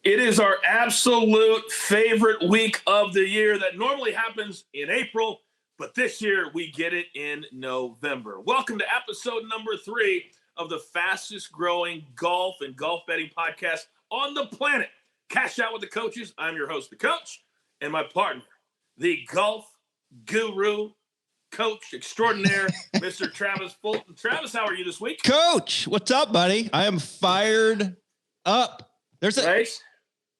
It is our absolute favorite week of the year that normally happens in April, but this year we get it in November. Welcome to episode number 3 of the fastest growing golf and golf betting podcast on the planet. Cash Out with the Coaches. I'm your host, the coach, and my partner, the golf guru, coach extraordinaire, Mr. Travis Fulton. Travis, how are you this week? Coach, what's up, buddy? I am fired up.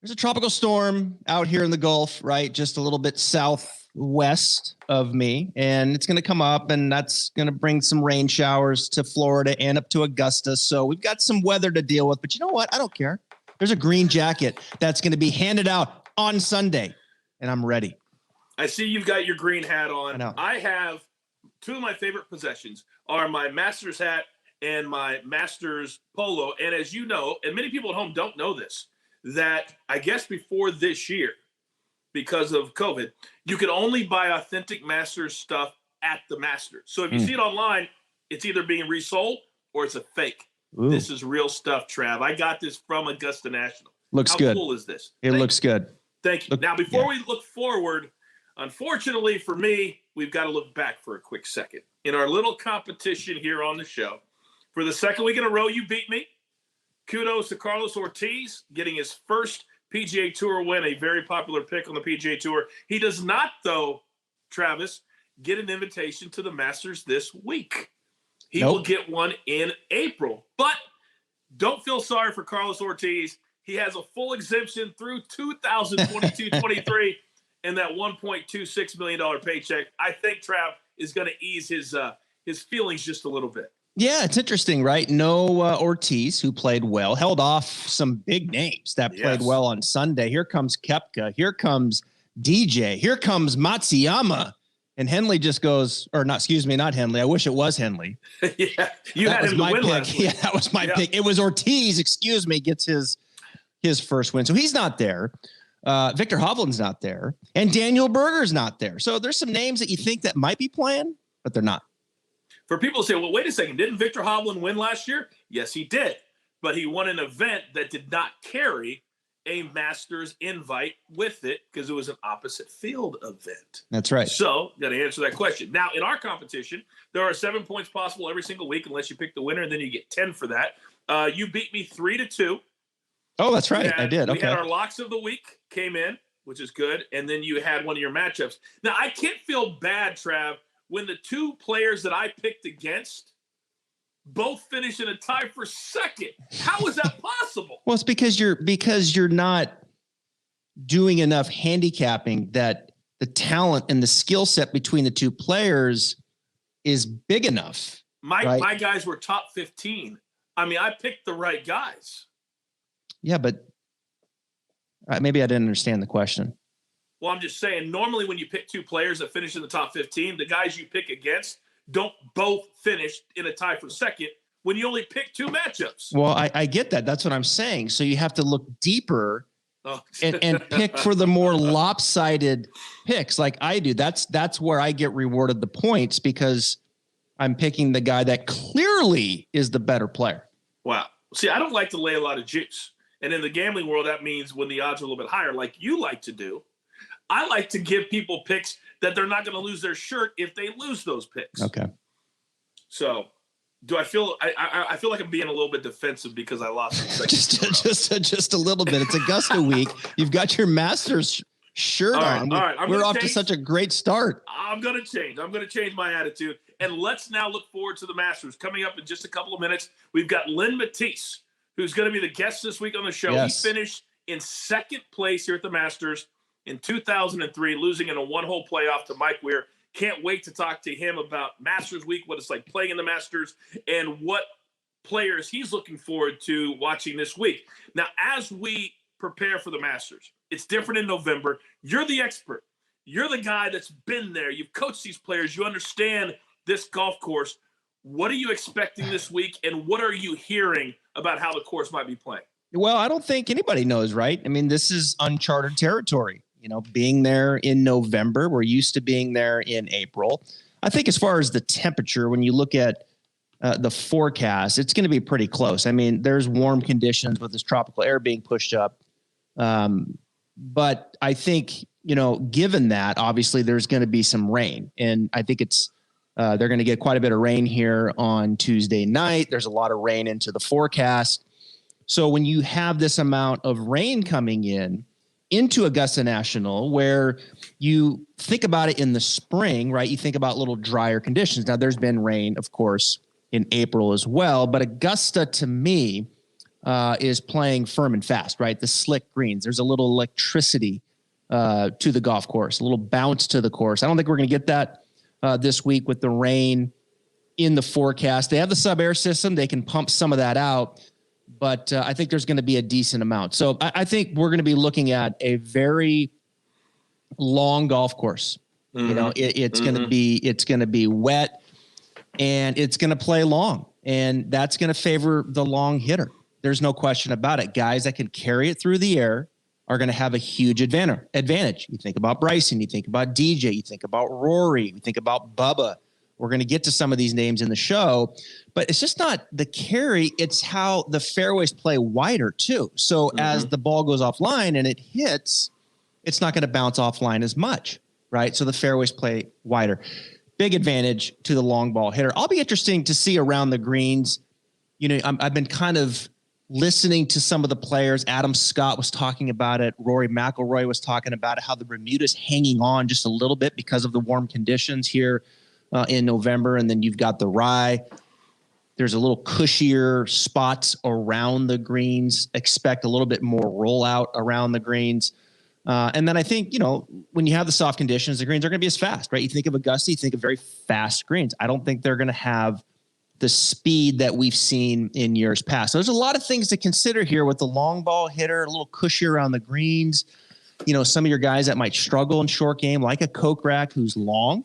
There's a tropical storm out here in the Gulf, right? Just a little bit southwest of me, and it's going to come up, and that's going to bring some rain showers to Florida and up to Augusta. So we've got some weather to deal with, but you know what? I don't care. There's a green jacket that's going to be handed out on Sunday, and I'm ready. I see you've got your green hat on. I know. I have two of my favorite possessions are my Masters hat and my Masters polo. And as you know, and many people at home don't know this, that I guess before this year, because of COVID, you could only buy authentic Masters stuff at the Masters. So if you see it online, it's either being resold or it's a fake. Ooh. This is real stuff, Trav. I got this from Augusta National. Looks good. How cool is this? It looks good. Thank you. Now, before we look forward, unfortunately for me, we've got to look back for a quick second. In our little competition here on the show, for the second week in a row, you beat me. Kudos to Carlos Ortiz getting his first PGA Tour win, a very popular pick on the PGA Tour. He does not, though, Travis, get an invitation to the Masters this week. He will get one in April. But don't feel sorry for Carlos Ortiz. He has a full exemption through 2022-23 and that $1.26 million paycheck. I think Trav is going to ease his feelings just a little bit. Yeah, it's interesting, right? No Ortiz, who played well, held off some big names that played well on Sunday. Here comes Koepka. Here comes DJ. Here comes Matsuyama. And Henley just goes, or not, excuse me, not Henley. I wish it was Henley. Yeah, you had him to win last week. Yeah, that was my pick. It was Ortiz, excuse me, gets his first win. So he's not there. Victor Hovland's not there. And Daniel Berger's not there. So there's some names that you think that might be playing, but they're not. For people to say, well, wait a second, didn't Victor Hovland win last year? Yes, he did. But he won an event that did not carry a Masters invite with it because it was an opposite field event. That's right. So, got to answer that question. Now, in our competition, there are 7 points possible every single week unless you pick the winner, and then you get 10 for that. You beat me 3-2. Oh, that's right. I did. Okay. We had our locks of the week came in, which is good, and then you had one of your matchups. Now, I can't feel bad, Trav, when the two players that I picked against both finish in a tie for second. How is that possible? Well, it's because you're not doing enough handicapping that the talent and the skill set between the two players is big enough. My guys were top 15. I mean, I picked the right guys. Yeah, but maybe I didn't understand the question. Well, I'm just saying, normally when you pick two players that finish in the top 15, the guys you pick against don't both finish in a tie for second when you only pick two matchups. Well, I get that. That's what I'm saying. So you have to look deeper and pick for the more lopsided picks like I do. That's where I get rewarded the points because I'm picking the guy that clearly is the better player. Wow. See, I don't like to lay a lot of juice. And in the gambling world, that means when the odds are a little bit higher, like you like to do, I like to give people picks that they're not going to lose their shirt if they lose those picks. Okay. So, do I feel? I feel like I'm being a little bit defensive because I lost. just a little bit. It's Augusta week. You've got your Masters shirt on. All right. We're off to such a great start. I'm going to change. I'm going to change my attitude. And let's now look forward to the Masters coming up in just a couple of minutes. We've got Len Mattiace, who's going to be the guest this week on the show. Yes. He finished in second place here at the Masters in 2003, losing in a one-hole playoff to Mike Weir. Can't wait to talk to him about Masters Week, what it's like playing in the Masters, and what players he's looking forward to watching this week. Now, as we prepare for the Masters, it's different in November. You're the expert. You're the guy that's been there. You've coached these players. You understand this golf course. What are you expecting this week, and what are you hearing about how the course might be playing? Well, I don't think anybody knows, right? I mean, this is uncharted territory. You know, being there in November, we're used to being there in April. I think as far as the temperature, when you look at the forecast, it's going to be pretty close. I mean, there's warm conditions with this tropical air being pushed up. But I think, given that, obviously there's going to be some rain, and I think they're going to get quite a bit of rain here on Tuesday night. There's a lot of rain into the forecast. So when you have this amount of rain coming into Augusta National, where you think about it in the spring, right? You think about a little drier conditions. Now there's been rain, of course, in April as well, but Augusta to me is playing firm and fast, right? The slick greens. There's a little electricity to the golf course, a little bounce to the course. I don't think we're going to get that this week with the rain in the forecast. They have the sub-air system. They can pump some of that out, but I think there's going to be a decent amount. So I think we're going to be looking at a very long golf course. Mm-hmm. It's going to be wet, and it's going to play long, and that's going to favor the long hitter. There's no question about it. Guys that can carry it through the air are going to have a huge advantage. You think about Bryson, you think about DJ, you think about Rory, you think about Bubba. We're going to get to some of these names in the show, but it's just not the carry. It's how the fairways play wider too. So as the ball goes offline and it hits, it's not going to bounce offline as much, right? So the fairways play wider. Big advantage to the long ball hitter. I'll be interesting to see around the greens. I've been kind of listening to some of the players. Adam Scott was talking about it. Rory McIlroy was talking about it, how the Bermuda's hanging on just a little bit because of the warm conditions here in November. And then you've got the Rye. There's a little cushier spots around the greens. Expect a little bit more rollout around the greens. And then I think, when you have the soft conditions, the greens are going to be as fast, right? You think of Augusta, you think of very fast greens. I don't think they're going to have the speed that we've seen in years past. So there's a lot of things to consider here with the long ball hitter, a little cushy around the greens. Some of your guys that might struggle in short game, like a Kokrak who's long,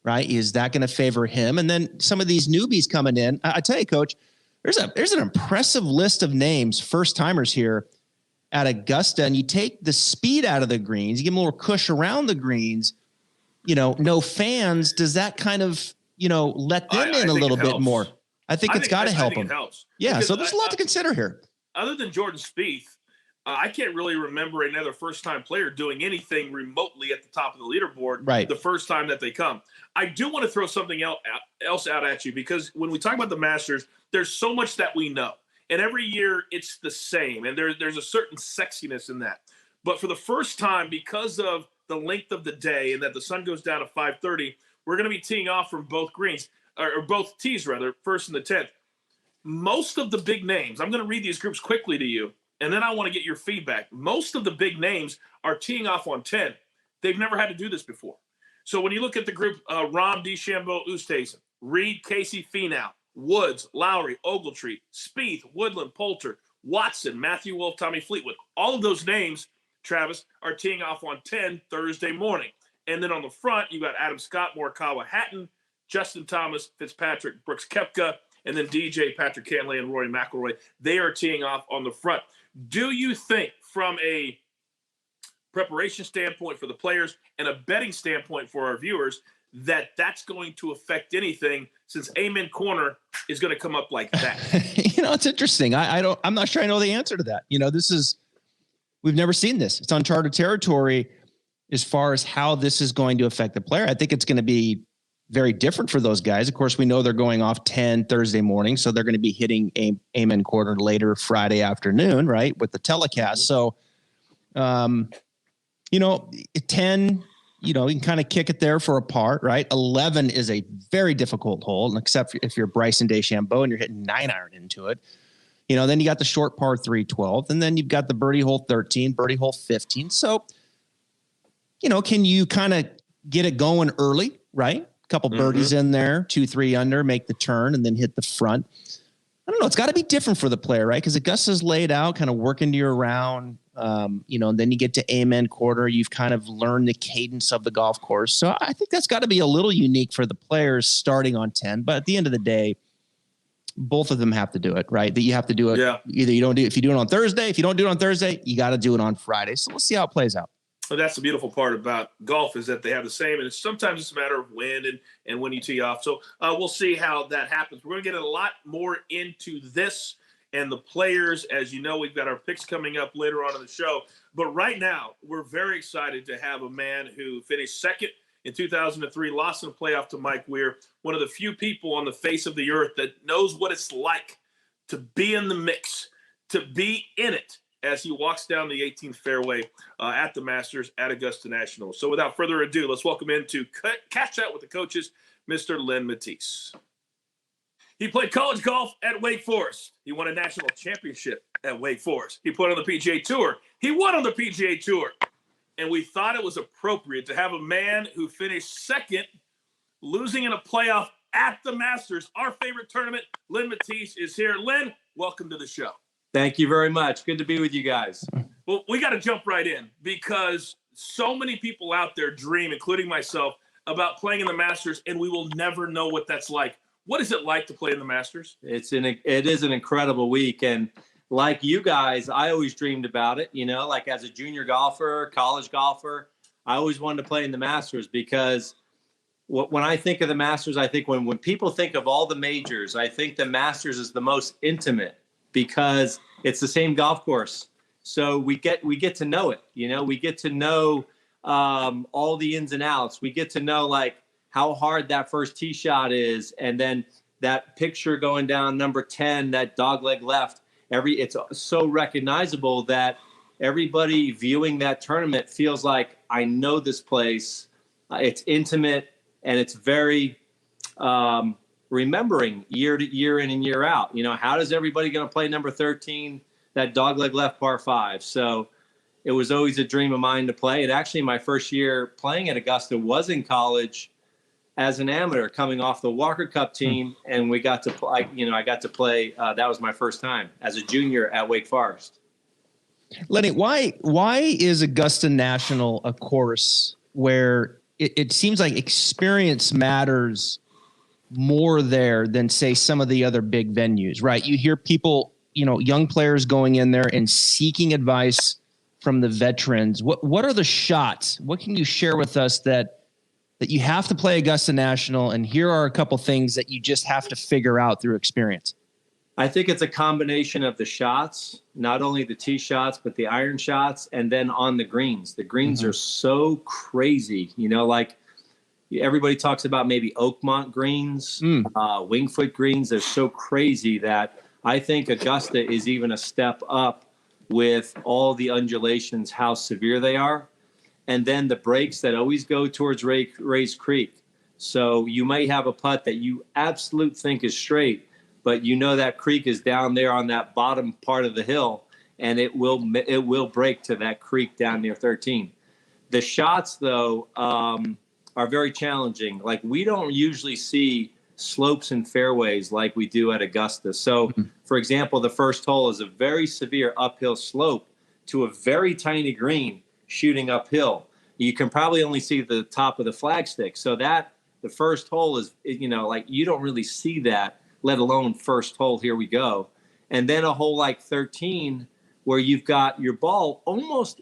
right? Is that going to favor him? And then some of these newbies coming in. I tell you, Coach, there's an impressive list of names, first timers here at Augusta, and you take the speed out of the greens, you give them a little cush around the greens, no fans. Does that kind of, let them in a little bit more? I think it's got to help them. It helps. Yeah. Because So there's a lot to consider here. Other than Jordan Spieth, I can't really remember another first-time player doing anything remotely at the top of the leaderboard right the first time that they come. I do want to throw something else out at you, because when we talk about the Masters, there's so much that we know. And every year it's the same, and there's a certain sexiness in that. But for the first time, because of the length of the day and that the sun goes down at 5:30, we're going to be teeing off from both greens, or both tees rather, first and the 10th. Most of the big names, I'm going to read these groups quickly to you, and then I want to get your feedback. Most of the big names are teeing off on 10. They've never had to do this before. So when you look at the group, Rahm, DeChambeau, Oosthuizen, Reed, Casey, Finau, Woods, Lowry, Ogletree, Spieth, Woodland, Poulter, Watson, Matthew Wolff, Tommy Fleetwood. All of those names, Travis, are teeing off on 10 Thursday morning. And then on the front, you got Adam Scott, Morikawa, Hatton, Justin Thomas, Fitzpatrick, Brooks Koepka, and then DJ, Patrick Cantlay, and Rory McIlroy. They are teeing off on the front. Do you think, from a preparation standpoint for the players and a betting standpoint for our viewers, that that's going to affect anything, since Amen Corner is going to come up like that? It's interesting. I'm not sure I know the answer to that. We've never seen this. It's uncharted territory as far as how this is going to affect the player. I think it's going to be very different for those guys. Of course, we know they're going off 10 Thursday morning, so they're going to be hitting Amen Corner later Friday afternoon, right, with the telecast. So, 10, you can kind of kick it there for a par, right? 11 is a very difficult hole, except if you're Bryson DeChambeau and you're hitting 9-iron into it. Then you got the short par 3, 12, and then you've got the birdie hole 13, birdie hole 15. So, can you kind of get it going early, right? A couple birdies in there, 2, 3 under, make the turn, and then hit the front. I don't know. It's got to be different for the player, right? Because Augusta's laid out, kind of working you around, and then you get to Amen Corner. You've kind of learned the cadence of the golf course. So I think that's got to be a little unique for the players starting on 10. But at the end of the day, both of them have to do it, right? That you have to do it. Yeah. Either you don't do it. If you do it on Thursday, if you don't do it on Thursday, you got to do it on Friday. So we'll see how it plays out. Well, that's the beautiful part about golf, is that they have the same, and sometimes it's a matter of when and when you tee off. So we'll see how that happens. We're going to get a lot more into this and the players. As you know, we've got our picks coming up later on in the show. But right now, we're very excited to have a man who finished second in 2003, lost in the playoff to Mike Weir, one of the few people on the face of the earth that knows what it's like to be in the mix, to be in it as he walks down the 18th fairway at the Masters at Augusta National. So without further ado, let's welcome into Catch Chat with the coaches, Mr. Len Mattiace. He played college golf at Wake Forest. He won a national championship at Wake Forest. He played on the PGA Tour. He won on the PGA Tour. And we thought it was appropriate to have a man who finished second, losing in a playoff at the Masters, our favorite tournament. Len Mattiace is here. Len, welcome to the show. Thank you very much. Good to be with you guys. Well, we got to jump right in because so many people out there dream, including myself, about playing in the Masters, and we will never know what that's like. What is it like to play in the Masters? It is an incredible week. And like you guys, I always dreamed about it, you know, like as a junior golfer, college golfer, I always wanted to play in the Masters because when I think of the Masters, I think when people think of all the majors, I think the Masters is the most intimate because it's the same golf course. So we get to know it, you know, we get to know all the ins and outs. We get to know like how hard that first tee shot is. And then that picture going down number 10, that dogleg left. It's so recognizable that everybody viewing that tournament feels like I know this place. It's intimate and it's very remembering year to year in and year out. You know, how does everybody going to play number 13, that dogleg left par 5? So it was always a dream of mine to play. And actually, my first year playing at Augusta was in college as an amateur, coming off the Walker Cup team, and we got to play. You know, I got to play. That was my first time as a junior at Wake Forest. Lenny, why is Augusta National a course where it seems like experience matters more there than, say, some of the other big venues, right? You hear people, you know, young players going in there and seeking advice from the veterans. What are the shots? What can you share with us that you have to play Augusta National, and here are a couple things that you just have to figure out through experience? I think it's a combination of the shots, not only the tee shots, but the iron shots, and then on the greens. The greens are so crazy, you know, like everybody talks about maybe Oakmont greens, Wingfoot greens. They're so crazy that I think Augusta is even a step up with all the undulations, how severe they are. And then the breaks that always go towards Rays Creek. So you might have a putt that you absolutely think is straight, but you know that creek is down there on that bottom part of the hill, and it will break to that creek down near 13. The shots, though, are very challenging. Like, we don't usually see slopes and fairways like we do at Augusta. So, for example, the first hole is a very severe uphill slope to a very tiny green shooting uphill. You can probably only see the top of the flagstick. So that the first hole is, you know, like you don't really see that, let alone first hole, here we go. And then a hole like 13 where you've got your ball almost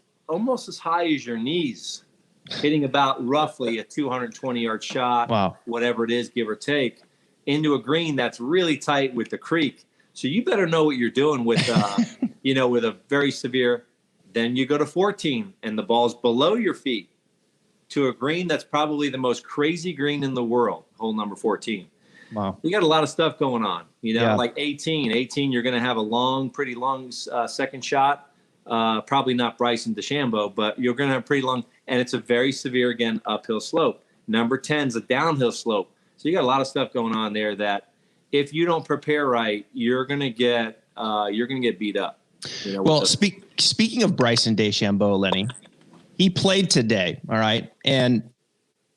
as high as your knees, hitting about roughly a 220-yard shot, wow, whatever it is, give or take, into a green that's really tight with the creek. So you better know what you're doing with, you know, with a very severe. Then you go to 14 and the ball's below your feet to a green that's probably the most crazy green in the world, hole number 14. Wow. You got a lot of stuff going on, you know, like 18, you're going to have a pretty long second shot. Probably not Bryson DeChambeau, but you're going to have pretty long, and it's a very severe, again, uphill slope. Number 10 is a downhill slope. So you got a lot of stuff going on there that if you don't prepare right, you're going to get beat up. You know, well, speaking of Bryson DeChambeau, Lenny, he played today. All right. And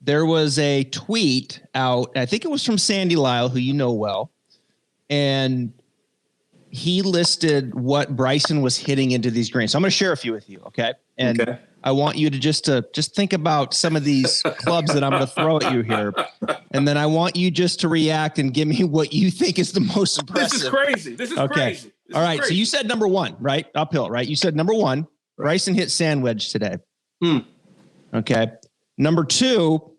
there was a tweet out, I think it was from Sandy Lyle, who you know well. And he listed what Bryson was hitting into these greens. So I'm going to share a few with you. Okay. And I want you to just think about some of these clubs that I'm going to throw at you here. And then I want you just to react and give me what you think is the most impressive. This is crazy. This is crazy. All right. So you said number one, right? Uphill, right? You said number one, Bryson hit sand wedge today. Okay. Number two,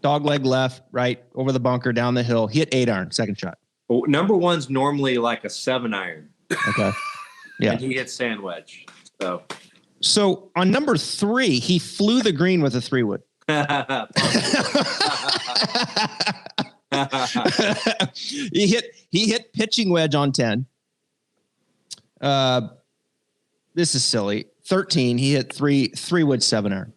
dog leg left, right over the bunker, down the hill, hit 8-iron, second shot. Well, number one's normally like a 7-iron. Okay. Yeah. And he hit sand wedge. So on number 3, he flew the green with a 3-wood. he hit pitching wedge on 10. This is silly. 13, he hit 3-wood 7-iron.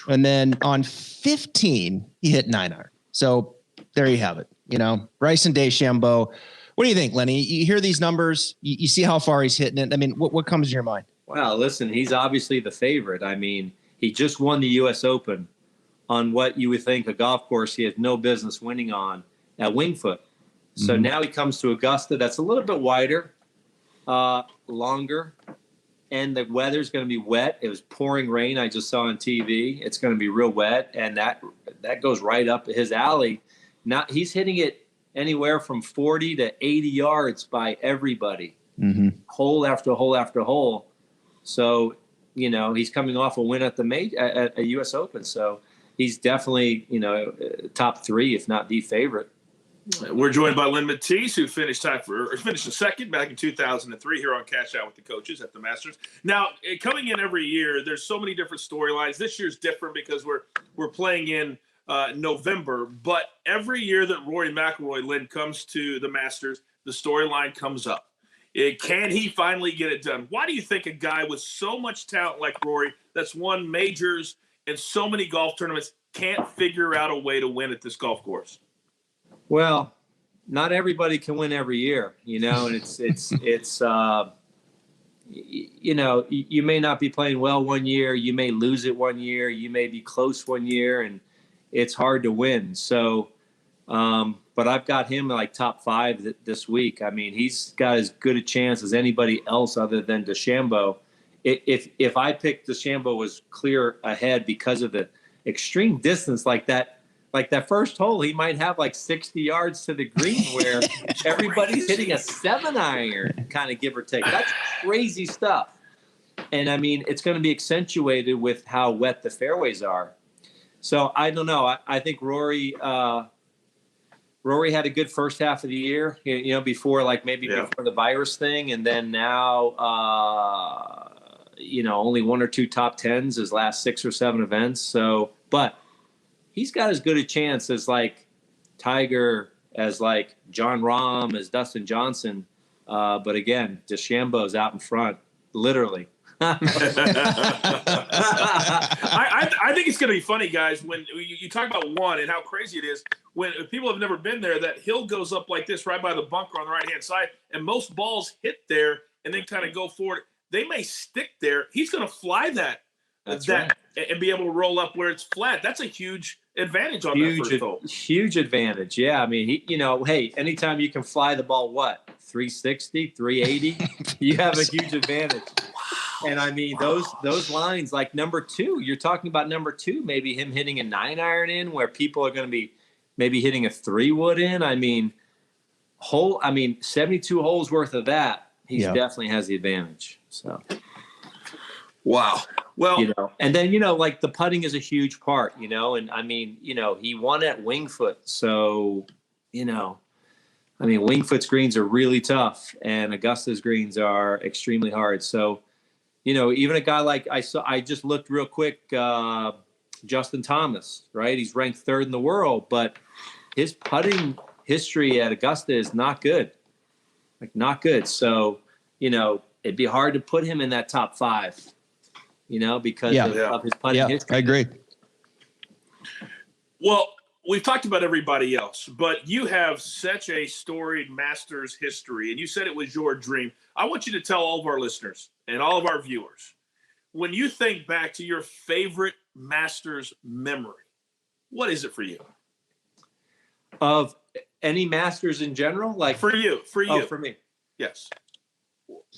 And then on 15, he hit 9-iron. So there you have it. You know, Bryson DeChambeau. What do you think, Lenny? You hear these numbers, you see how far he's hitting it. I mean, what comes to your mind? Well, listen, he's obviously the favorite. I mean, he just won the U.S. Open on what you would think a golf course he has no business winning on at Wingfoot. So now he comes to Augusta. That's a little bit wider, longer, and the weather's going to be wet. It was pouring rain. I just saw on TV. It's going to be real wet, and that goes right up his alley. Now he's hitting it anywhere from 40 to 80 yards by everybody, hole after hole after hole. So, you know, he's coming off a win at at a U.S. Open. So he's definitely, you know, top 3, if not the favorite. We're joined by Len Mattiace, who finished the second back in 2003 here on Cash Out with the Coaches at the Masters. Now, coming in every year, there's so many different storylines. This year's different because we're playing in November, but every year that Rory McIlroy, Len, comes to the Masters, the storyline comes up. Can he finally get it done? Why do you think a guy with so much talent like Rory, that's won majors and so many golf tournaments, can't figure out a way to win at this golf course? Well, not everybody can win every year, you know, and it's you know, you may not be playing well one year, you may lose it one year, you may be close one year, and it's hard to win. So, but I've got him like top 5 this week. I mean, he's got as good a chance as anybody else other than DeChambeau. If I picked DeChambeau was clear ahead because of the extreme distance like that first hole, he might have like 60 yards to the green where everybody's hitting a 7-iron kind of give or take. That's crazy stuff. And I mean, it's going to be accentuated with how wet the fairways are. So I don't know. I think Rory had a good first half of the year, you know, before before the virus thing. And then now, you know, only 1 or 2 top 10s his last 6 or 7 events. So, but he's got as good a chance as like Tiger, as like John Rahm, as Dustin Johnson. But again, DeChambeau's out in front, literally. I think it's going to be funny, guys, when you talk about one and how crazy it is when people have never been there, that hill goes up like this right by the bunker on the right-hand side, and most balls hit there and then kind of go forward. They may stick there. He's going to fly that right, and be able to roll up where it's flat. That's a huge advantage on that first hole. Huge advantage. Yeah. I mean, you know, hey, anytime you can fly the ball, 360, 380, you have a huge advantage. And I mean, those lines, like number 2, you're talking about number 2, maybe him hitting a 9-iron in where people are going to be maybe hitting a 3-wood in. I mean, 72 holes worth of that. He definitely has the advantage. So, wow. Well, you know, and then, you know, like the putting is a huge part, you know, and I mean, you know, he won at Wingfoot. So, you know, I mean, Wingfoot's greens are really tough and Augusta's greens are extremely hard. So, you know, even a guy like I just looked real quick, Justin Thomas, right? He's ranked 3rd in the world, but his putting history at Augusta is not good. Like, not good. So, you know, it'd be hard to put him in that top 5, you know, because of his putting history. I agree. Well, we've talked about everybody else, but you have such a storied Masters history, and you said it was your dream. I want you to tell all of our listeners and all of our viewers, when you think back to your favorite Masters memory, what is it for you? Of any Masters in general? Like for you. Oh, for me. Yes.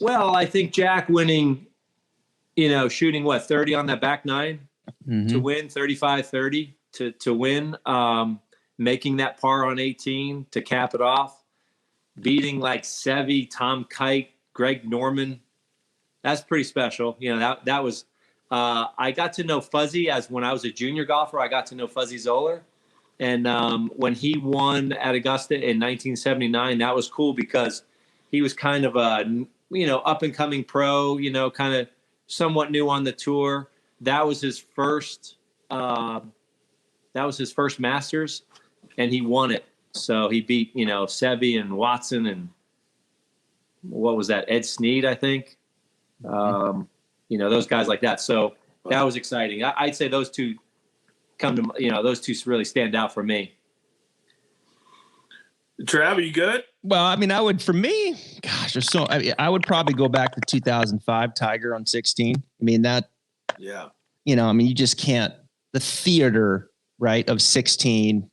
Well, I think Jack winning, you know, shooting 30 on that back 9 to win, 35-30 to win, making that par on 18 to cap it off, beating like Seve, Tom Kite, Greg Norman. That's pretty special. You know, that was I got to know Fuzzy when I was a junior golfer. I got to know Fuzzy Zoller, And when he won at Augusta in 1979, that was cool because he was kind of a, up and coming pro, kind of somewhat new on the tour. That was his first Masters, and he won it. So he beat, Seve and Watson and what was that? Ed Snead, I think. Those guys like that. So that was exciting. I'd say those two those two really stand out for me. Trav, are you good? Well, I mean, I would probably go back to 2005 Tiger on 16. I mean, you just can't, the theater, right, of 16.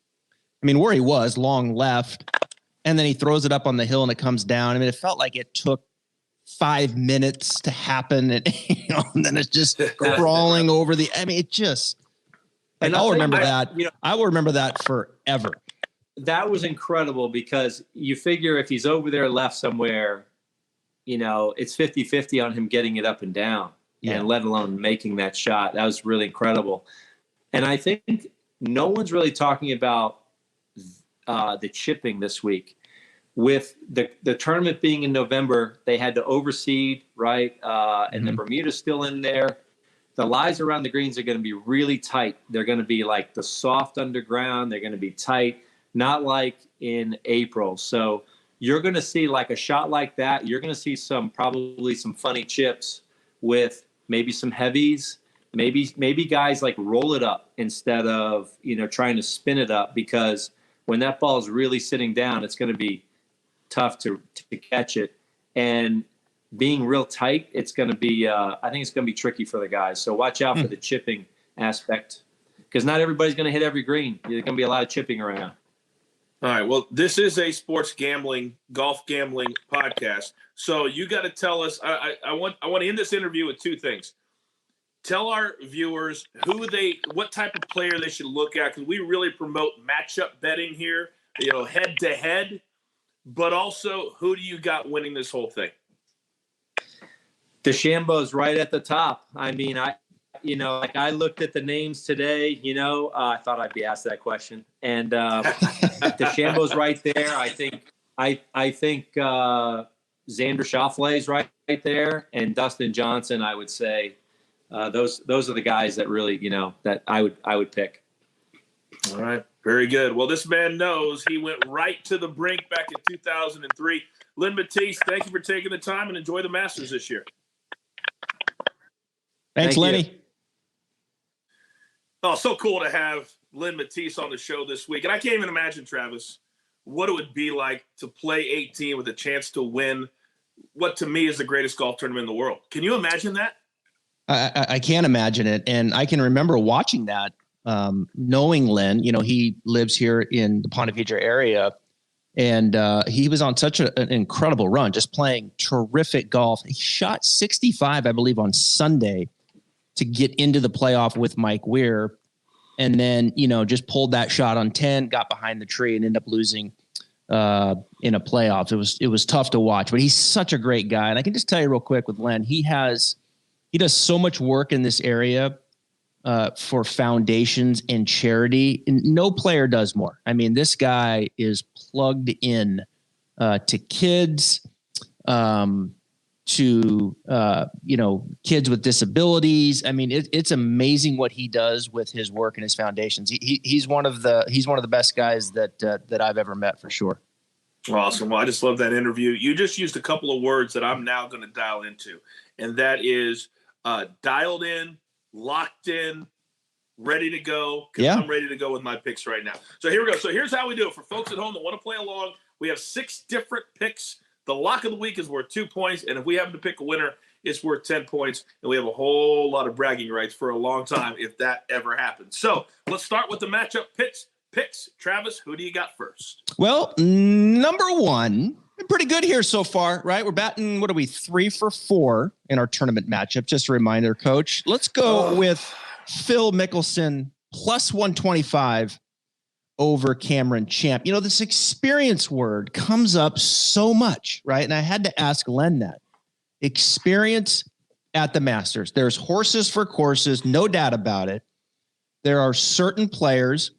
I mean, where he was, long left, and then he throws it up on the hill and it comes down. I mean, it felt like it took 5 minutes to happen, and and then it's just crawling over the. I mean, it just. And I'll remember that. I will remember that forever. That was incredible because you figure if he's over there left somewhere, it's 50-50 on him getting it up and down, and let alone making that shot. That was really incredible. And I think no one's really talking about the chipping this week. With the tournament being in November, they had to overseed, right? And then Bermuda's still in there. The lies around the greens are going to be really tight. They're going to be like the soft underground. They're going to be tight, not like in April. So you're going to see like a shot like that. You're going to see probably some funny chips with maybe some heavies, maybe guys like roll it up instead of, trying to spin it up, because when that ball is really sitting down, it's going to be tough to catch it. And being real tight, it's going to be, I think it's going to be tricky for the guys. So watch out for the chipping aspect, because not everybody's going to hit every green. There's going to be a lot of chipping around. All right. Well, this is a sports gambling, golf gambling podcast. So you got to tell us, I want to end this interview with two things. Tell our viewers what type of player they should look at, because we really promote matchup betting here, head to head, but also who do you got winning this whole thing? DeChambeau's right at the top. I mean, I looked at the names today, I thought I'd be asked that question. And DeChambeau's right there. I think Xander Schauffele's right there. And Dustin Johnson, I would say, those are the guys that really, that I would pick. All right. Very good. Well, this man knows. He went right to the brink back in 2003. Len Mattiace, thank you for taking the time, and enjoy the Masters this year. Thanks, Lenny. Oh, so cool to have Len Mattiace on the show this week. And I can't even imagine, Travis, what it would be like to play 18 with a chance to win what to me is the greatest golf tournament in the world. Can you imagine that? I can't imagine it. And I can remember watching that, knowing Len, he lives here in the Ponte Vedra area. And he was on such an incredible run, just playing terrific golf. He shot 65, I believe, on Sunday to get into the playoff with Mike Weir. And then, just pulled that shot on 10, got behind the tree, and ended up losing in a playoff. It was tough to watch, but he's such a great guy. And I can just tell you real quick with Len, he does so much work in this area for foundations and charity. And no player does more. I mean, this guy is plugged in to kids, to kids with disabilities. I mean, it's amazing what he does with his work and his foundations. He's one of the best guys that I've ever met, for sure. Awesome. Well, I just love that interview. You just used a couple of words that I'm now going to dial into, and that is dialed in, locked in, ready to go. Yeah. I'm ready to go with my picks right now. So here we go. So here's how we do it. For folks at home that want to play along, we have 6 different picks. The lock of the week is worth 2 points, and if we happen to pick a winner, it's worth 10 points, and we have a whole lot of bragging rights for a long time if that ever happens. So let's start with the matchup picks. Travis, who do you got first? Well, number one, been pretty good here so far, right? We're batting, 3 for 4 in our tournament matchup. Just a reminder, Coach. Let's go with Phil Mickelson plus 125 over Cameron Champ. This experience word comes up so much, right? And I had to ask Len that. Experience at the Masters. There's horses for courses, no doubt about it. There are certain players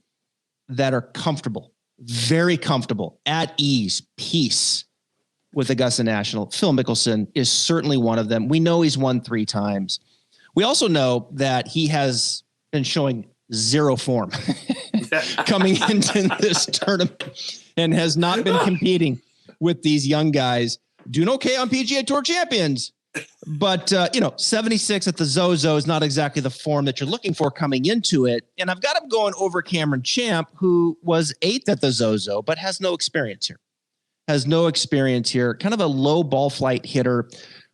that are comfortable, very comfortable, at ease, peace with Augusta National. Phil Mickelson is certainly one of them. We know he's won 3 times. We also know that he has been showing zero form coming into this tournament and has not been competing with these young guys. Doing okay on PGA Tour Champions. But, 76 at the Zozo is not exactly the form that you're looking for coming into it. And I've got him going over Cameron Champ, who was 8th at the Zozo, but has no experience here. Kind of a low ball flight hitter.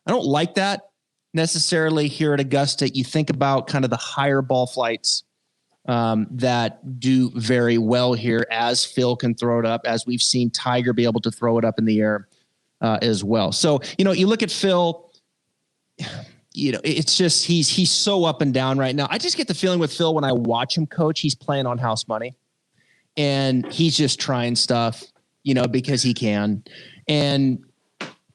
I don't like that necessarily here at Augusta. You think about kind of the higher ball flights that do very well here, as Phil can throw it up, as we've seen Tiger be able to throw it up in the air as well. So, you look at Phil, it's just, he's so up and down right now. I just get the feeling with Phil when I watch him coach, he's playing on house money and he's just trying stuff, because he can.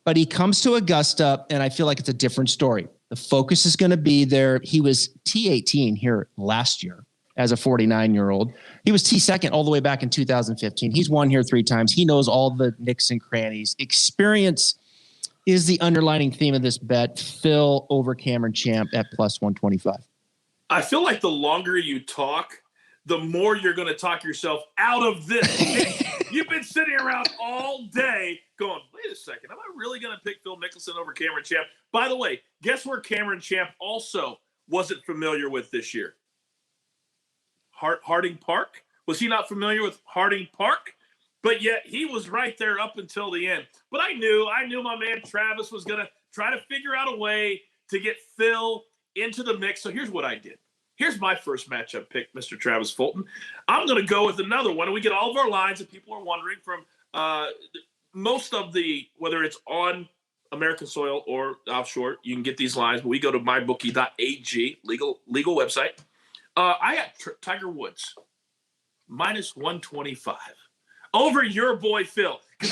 But he comes to Augusta and I feel like it's a different story. The focus is going to be there. He was T18 here last year as a 49-year-old. He was T2 all the way back in 2015. He's won here 3 times. He knows all the nicks and crannies. Experience is the underlining theme of this bet. Phil over Cameron Champ at plus 125. I feel like the longer you talk, the more you're going to talk yourself out of this. You've been sitting around all day going, wait a second, am I really going to pick Phil Mickelson over Cameron Champ? By the way, guess where Cameron Champ also wasn't familiar with this year? Harding Park. Was he not familiar with Harding Park? But yet he was right there up until the end. But I knew my man Travis was going to try to figure out a way to get Phil into the mix. So here's what I did. Here's my first matchup pick, Mr. Travis Fulton. I'm going to go with another one. And we get all of our lines that people are wondering from most of the, whether it's on American soil or offshore, you can get these lines. But we go to MYBOOKIE.AG, legal website. I got Tiger Woods, minus 125. Over your boy Phil. Because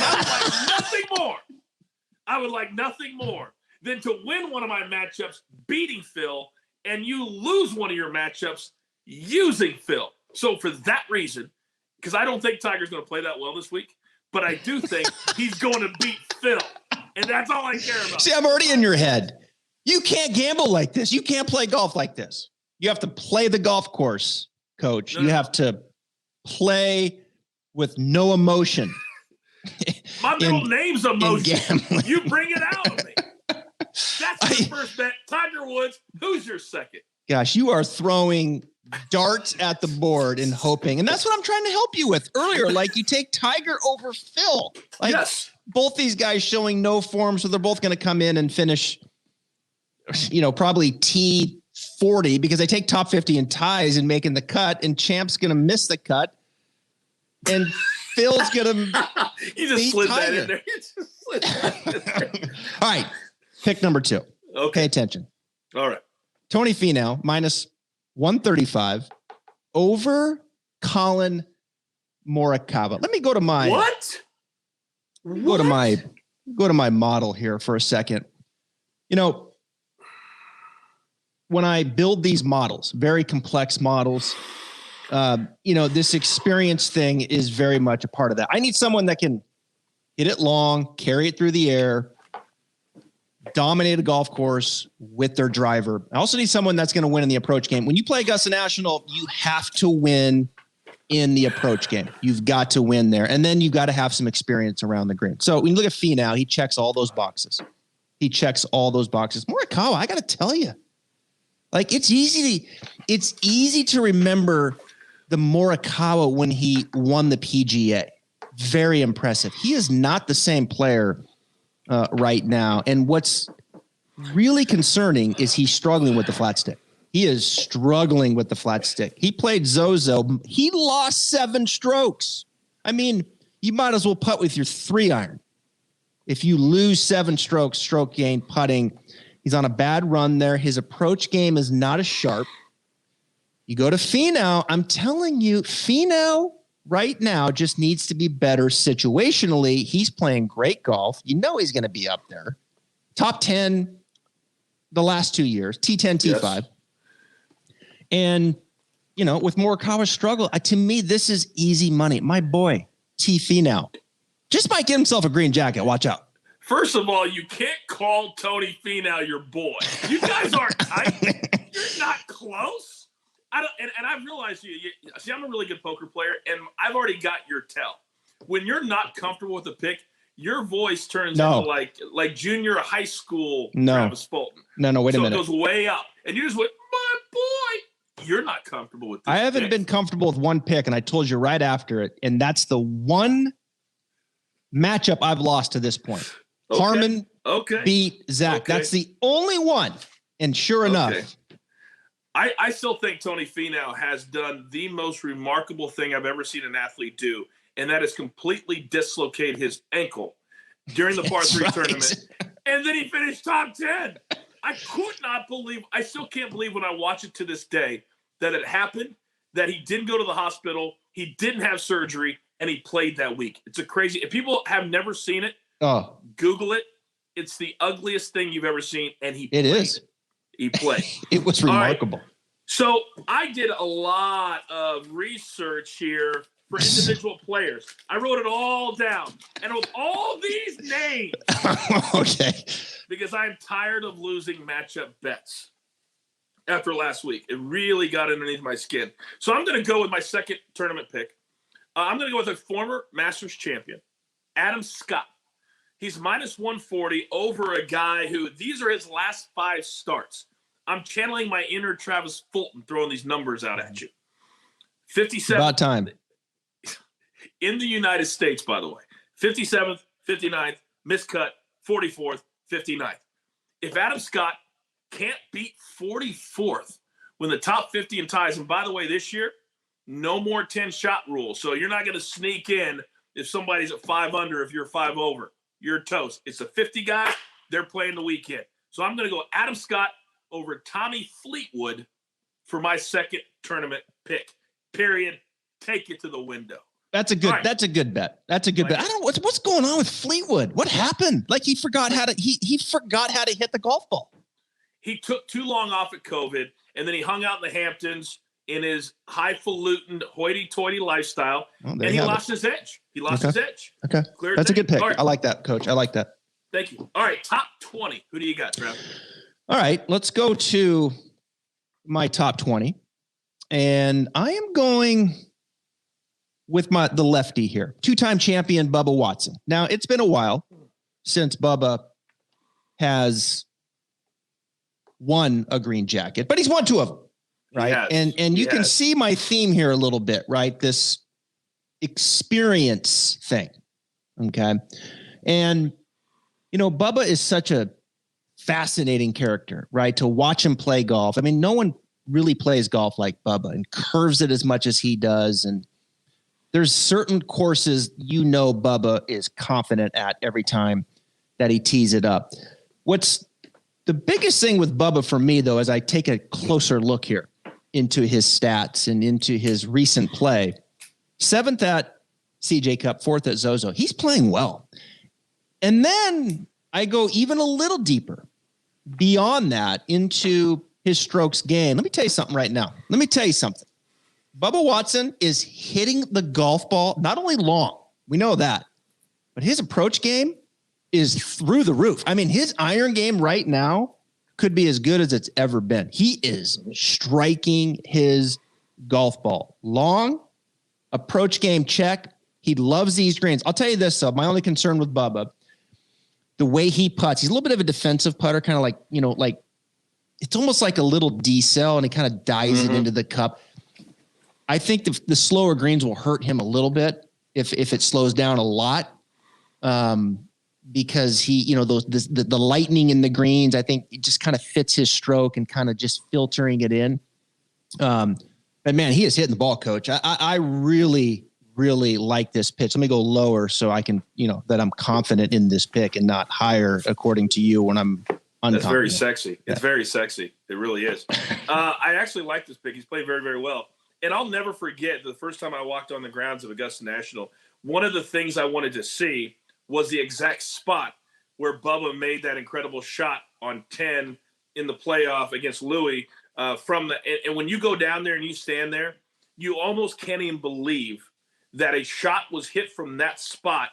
I would like nothing more than to win one of my matchups beating Phil and you lose one of your matchups using Phil. So for that reason, because I don't think Tiger's going to play that well this week, but I do think he's going to beat Phil. And that's all I care about. See, I'm already in your head. You can't gamble like this. You can't play golf like this. You have to play the golf course, Coach. You have to play with no emotion. My middle name's emotion. You bring it out of me. That's your first bet. Tiger Woods. Who's your second? Gosh, you are throwing darts at the board and hoping. And that's what I'm trying to help you with earlier. Like you take Tiger over Phil. Like yes. Both these guys showing no form. So they're both going to come in and finish, probably T40 because they take top 50 in ties and making the cut. And Champ's going to miss the cut. And Phil's going to you just slid Tiger. That in there. All right. Pick number 2. Okay. Pay attention. All right. Tony Finau, minus 135 over Colin Morikawa. Let me go to my Go to my model here for a second. When I build these models, very complex models, this experience thing is very much a part of that. I need someone that can hit it long, carry it through the air, dominate a golf course with their driver. I also need someone that's going to win in the approach game. When you play Augusta National, you have to win in the approach game. You've got to win there. And then you've got to have some experience around the green. So when you look at Finau, he checks all those boxes. Morikawa, I got to tell you, like it's easy to remember the Morikawa when he won the PGA. Very impressive. He is not the same player right now. And what's really concerning is he's struggling with the flat stick. He is struggling with the flat stick. He played Zozo. He lost 7 strokes. I mean, you might as well putt with your 3-iron. If you lose 7 strokes, stroke gain, putting, he's on a bad run there. His approach game is not as sharp. You go to Finau. I'm telling you, Finau right now just needs to be better situationally. He's playing great golf. He's going to be up there. Top 10 the last 2 years, T10, T5. Yes. And, with Morikawa's struggle, to me, this is easy money. My boy, T. now, just might get himself a green jacket. Watch out. First of all, you can't call Tony Finau your boy. You guys aren't tight. You're not close. I don't, and I've realized see, I'm a really good poker player, and I've already got your tell. When you're not comfortable with a pick, your voice turns into like junior high school Travis Fulton. No, wait a minute. So it goes way up, and you just went, my boy. You're not comfortable with this. I haven't been comfortable with one pick, and I told you right after it, and that's the one matchup I've lost to this point. Okay. Harmon beat Zach. Okay. That's the only one. And sure enough. I still think Tony Finau has done the most remarkable thing I've ever seen an athlete do, and that is completely dislocate his ankle during the par 3 tournament. And then he finished top 10. I could not believe, I still can't believe when I watch it to this day that it happened, that he didn't go to the hospital, he didn't have surgery, and he played that week. It's a crazy, if people have never seen it, Google it. It's the ugliest thing you've ever seen, and he played. It is. He played. It was remarkable. Right. So I did a lot of research here for individual players. I wrote it all down, and with all these names, because I'm tired of losing matchup bets after last week. It really got underneath my skin. So I'm going to go with my second tournament pick. I'm going to go with a former Masters champion, Adam Scott. He's minus 140 over a guy who, these are his last 5 starts. I'm channeling my inner Travis Fulton, throwing these numbers out at you. 57. About time. In the United States, by the way. 57th, 59th, miscut, 44th, 59th. If Adam Scott can't beat 44th when the top 50 in ties, and by the way, this year, no more 10-shot rule. So you're not going to sneak in if somebody's at 5 under, if you're 5 over. You're toast. It's a 50 guy. They're playing the weekend. So I'm going to go Adam Scott over Tommy Fleetwood for my second tournament pick. Period. Take it to the window. That's a good. Right. That's a good bet. That's a good bet. I don't know what's going on with Fleetwood. What happened? Like he forgot how to. He forgot how to hit the golf ball. He took too long off at COVID, and then he hung out in the Hamptons in his highfalutin, hoity-toity lifestyle, and he lost his edge. He lost his edge. Okay, that's a good pick. Right. I like that, Coach. I like that. Thank you. All right, top 20. Who do you got, Trav? All right, let's go to my top 20, and I am going with the lefty here, 2-time champion Bubba Watson. Now, it's been a while since Bubba has won a green jacket, but he's won 2 of them. Right. Yes. And you can see my theme here a little bit, right? This experience thing. Okay. And, Bubba is such a fascinating character, right? To watch him play golf. I mean, no one really plays golf like Bubba and curves it as much as he does. And there's certain courses, Bubba is confident at every time that he tees it up. What's the biggest thing with Bubba for me, though, as I take a closer look here into his stats and into his recent play, 7th at CJ Cup, 4th at Zozo. He's playing well. And then I go even a little deeper beyond that into his strokes gained. Let me tell you something right now. Bubba Watson is hitting the golf ball, not only long, we know that, but his approach game is through the roof. I mean, his iron game right now could be as good as it's ever been. He is striking his golf ball. Long, approach game check. He loves these greens. I'll tell you this, my only concern with Bubba, the way he putts, he's a little bit of a defensive putter, kind of like, it's almost like a little decel, and he kind of dives it into the cup. I think the slower greens will hurt him a little bit if it slows down a lot. Because he, the lightning in the greens, I think it just kind of fits his stroke and kind of just filtering it in. But man, he is hitting the ball, Coach. I really, really like this pitch. Let me go lower so I can, that I'm confident in this pick and not higher, according to you, when I'm unconfident. That's very sexy. It's very sexy. It really is. I actually like this pick. He's played very, very well. And I'll never forget the first time I walked on the grounds of Augusta National, one of the things I wanted to see was the exact spot where Bubba made that incredible shot on 10 in the playoff against Louis and when you go down there and you stand there, you almost can't even believe that a shot was hit from that spot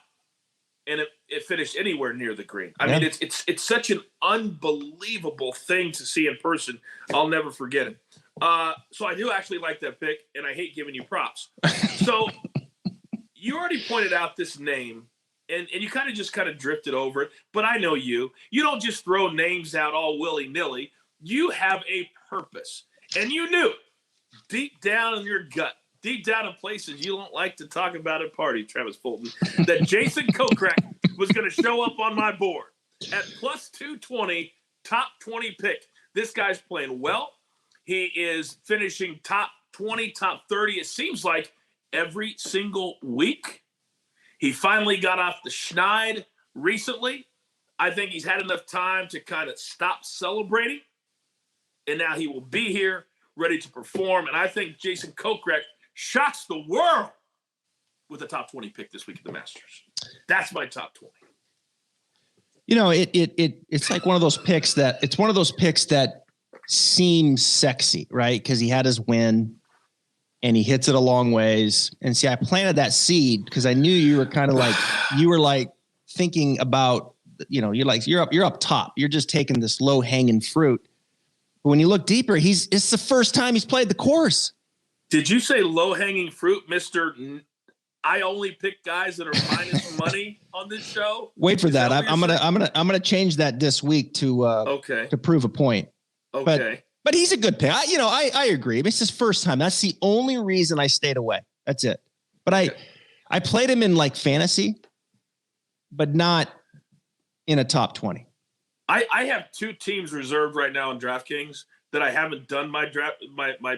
and it finished anywhere near the green. I mean, it's such an unbelievable thing to see in person. I'll never forget it. So I do actually like that pick, and I hate giving you props. So you already pointed out this name, and you kind of drifted over it, but I know you. You don't just throw names out all willy-nilly. You have a purpose, and you knew deep down in your gut, deep down in places you don't like to talk about at parties, Travis Fulton, that Jason Kokrak was going to show up on my board at plus 220, top 20 pick. This guy's playing well. He is finishing top 20, top 30. It seems like every single week. He finally got off the schneid recently. I think he's had enough time to kind of stop celebrating. And now he will be here, ready to perform. And I think Jason Kokrak shocks the world with a top 20 pick this week at the Masters. That's my top 20. You know, it's like one of those picks that seems sexy, right? Because he had his win and he hits it a long ways. And see, I planted that seed because I knew you were kind of like thinking about, you know, you're up top. You're just taking this low hanging fruit. But when you look deeper, it's the first time he's played the course. Did you say low hanging fruit, Mr. I only pick guys that are minus money on this show? Wait for that. I'm gonna change that this week to prove a point. Okay. But he's a good pick. I agree. It's his first time. That's the only reason I stayed away. That's it. But I played him in like fantasy, but not in a top 20. I have two teams reserved right now in DraftKings that I haven't done my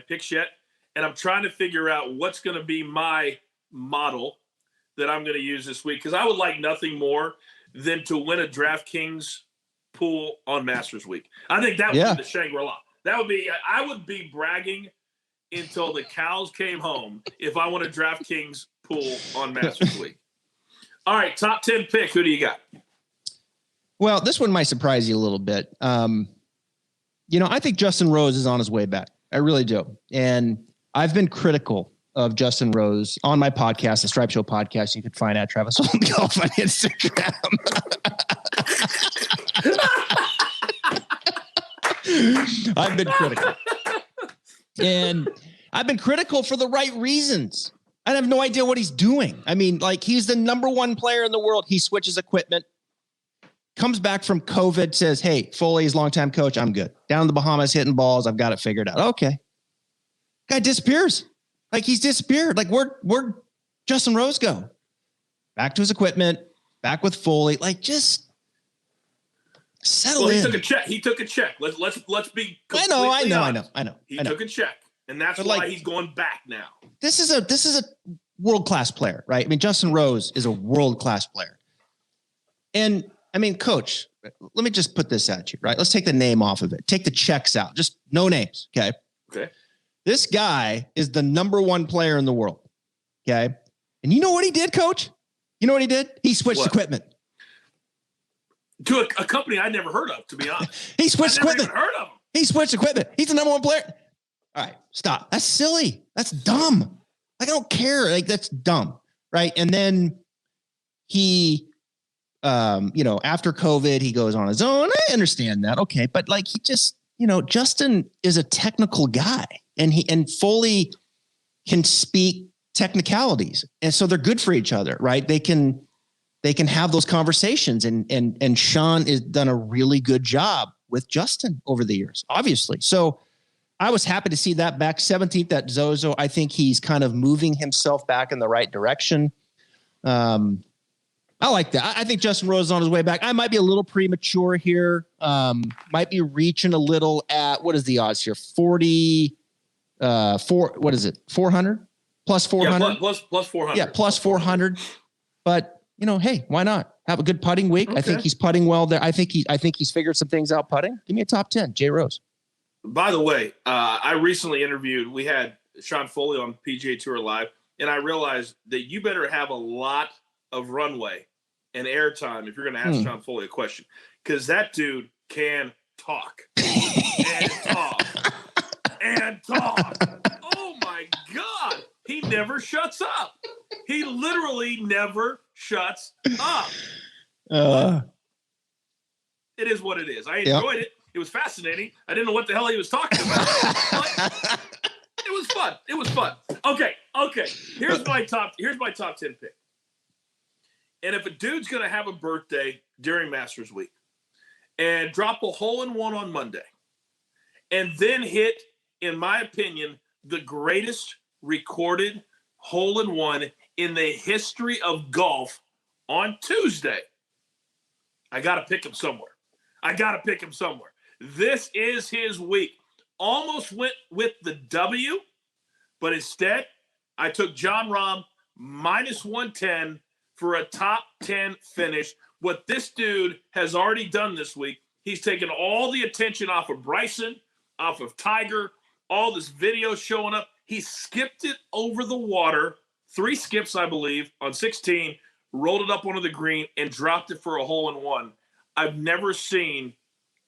picks yet. And I'm trying to figure out what's going to be my model that I'm going to use this week. Because I would like nothing more than to win a DraftKings pool on Masters Week. I think that would be the Shangri-La. I would be bragging until the cows came home if I won a DraftKings pool on Masters Week. All right, top 10 pick. Who do you got? Well, this one might surprise you a little bit. I think Justin Rose is on his way back. I really do. And I've been critical of Justin Rose on my podcast, the Stripe Show podcast. You can find at Travis Fulton Golf on Instagram. I've been critical. And I've been critical for the right reasons. I have no idea what he's doing. I mean, like, he's the number one player in the world. He switches equipment, comes back from COVID, says, hey, Foley's longtime coach, I'm good. Down in the Bahamas hitting balls, I've got it figured out. Okay. Guy disappears. Like, he's disappeared. Like, where'd Justin Rose go? Back to his equipment, back with Foley. Like, just settle in. He took a check. Let's be I know. He took a check. And that's why he's going back now. This is a world-class player, right? I mean, Justin Rose is a world-class player. And I mean, coach, let me just put this at you, right? Let's take the name off of it. Take the checks out. Just no names. Okay. Okay. This guy is the number one player in the world. Okay. And you know what he did, coach? You know what he did? He switched equipment. To a company I never heard of, to be honest. He switched equipment. Never heard of him. He switched equipment. He's the number one player. All right, stop. That's silly. That's dumb. Like, I don't care. Like, that's dumb. Right. And then he, after COVID, he goes on his own. I understand that. Okay. But like, he just, Justin is a technical guy, and Foley can speak technicalities. And so they're good for each other, right? They can have those conversations, and Sean has done a really good job with Justin over the years, obviously. So I was happy to see that back 17th at Zozo. I think he's kind of moving himself back in the right direction. I like that. I think Justin Rose is on his way back. I might be a little premature here. Might be reaching a little at, what is the odds here? 40, what is it? 400 plus 400? Yeah, plus 400. Yeah, plus 400. But, hey, why not? Have a good putting week. Okay. I think he's putting well there. I think he's figured some things out putting. Give me a top 10, Jay Rose. By the way, I recently we had Sean Foley on PGA Tour Live, and I realized that you better have a lot of runway and airtime if you're going to ask Sean Foley a question, because that dude can talk. and talk. Oh my God. He never shuts up. He literally never shuts up. It is what it is. I enjoyed it. It was fascinating. I didn't know what the hell he was talking about. It was fun. It was fun. Okay. Here's my top 10 pick. And if a dude's going to have a birthday during Masters Week and drop a hole-in-one on Monday and then hit, in my opinion, the greatest recorded hole-in-one in the history of golf on Tuesday, I got to pick him somewhere. This is his week. Almost went with the W, but instead, I took Jon Rahm -110 for a top 10 finish. What this dude has already done this week, he's taken all the attention off of Bryson, off of Tiger, all this video showing up. He skipped it over the water, 3 skips, I believe, on 16, rolled it up onto the green, and dropped it for a hole-in-one. I've never seen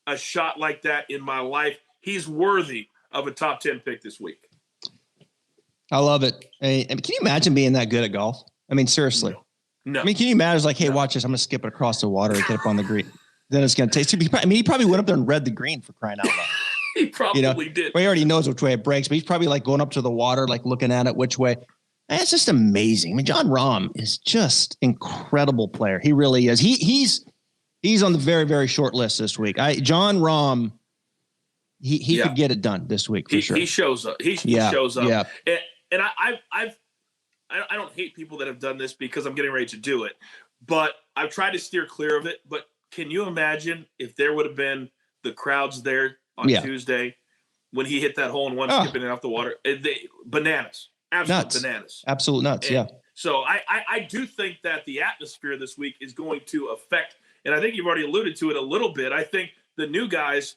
a shot like that in my life. He's worthy of a top 10 pick this week. I love it. Hey, can you imagine being that good at golf? I mean, seriously. No. I mean, can you imagine, like, hey, watch this. I'm going to skip it across the water and get up on the green. Then it's going to taste. I mean, he probably went up there and read the green, for crying out loud. He probably did. Well, he already knows which way it breaks, but he's probably like going up to the water, like looking at it, which way. And it's just amazing. I mean, Jon Rahm is just incredible player. He really is. He's on the very, very short list this week. Jon Rahm, he could get it done this week for sure. He shows up. He shows up. Yeah. And I don't hate people that have done this because I'm getting ready to do it, but I've tried to steer clear of it. But can you imagine if there would have been the crowds there on Tuesday when he hit that hole-in-one, skipping it off the water? Bananas. Absolute bananas. Absolute nuts, yeah. So I do think that the atmosphere this week is going to affect, and I think you've already alluded to it a little bit. I think the new guys,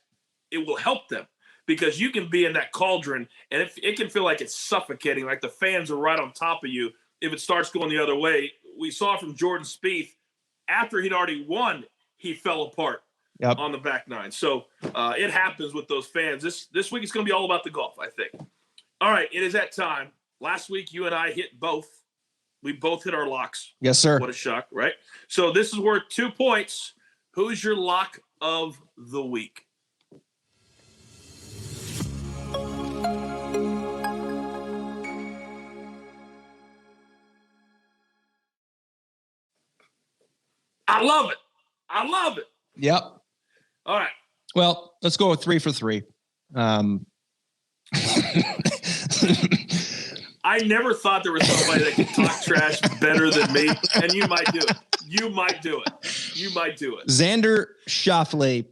it will help them because you can be in that cauldron and it can feel like it's suffocating, like the fans are right on top of you if it starts going the other way. We saw from Jordan Spieth, after he'd already won, he fell apart on the back nine. So it happens with those fans. This week it's going to be all about the golf, I think. All right, it is that time. Last week, you and I hit both. We both hit our locks. Yes, sir. What a shock, right? So this is worth 2 points. Who's your lock of the week? I love it. Yep. All right. Well, let's go with 3 for 3. I never thought there was somebody that could talk trash better than me, and you might do it. Xander Schauffele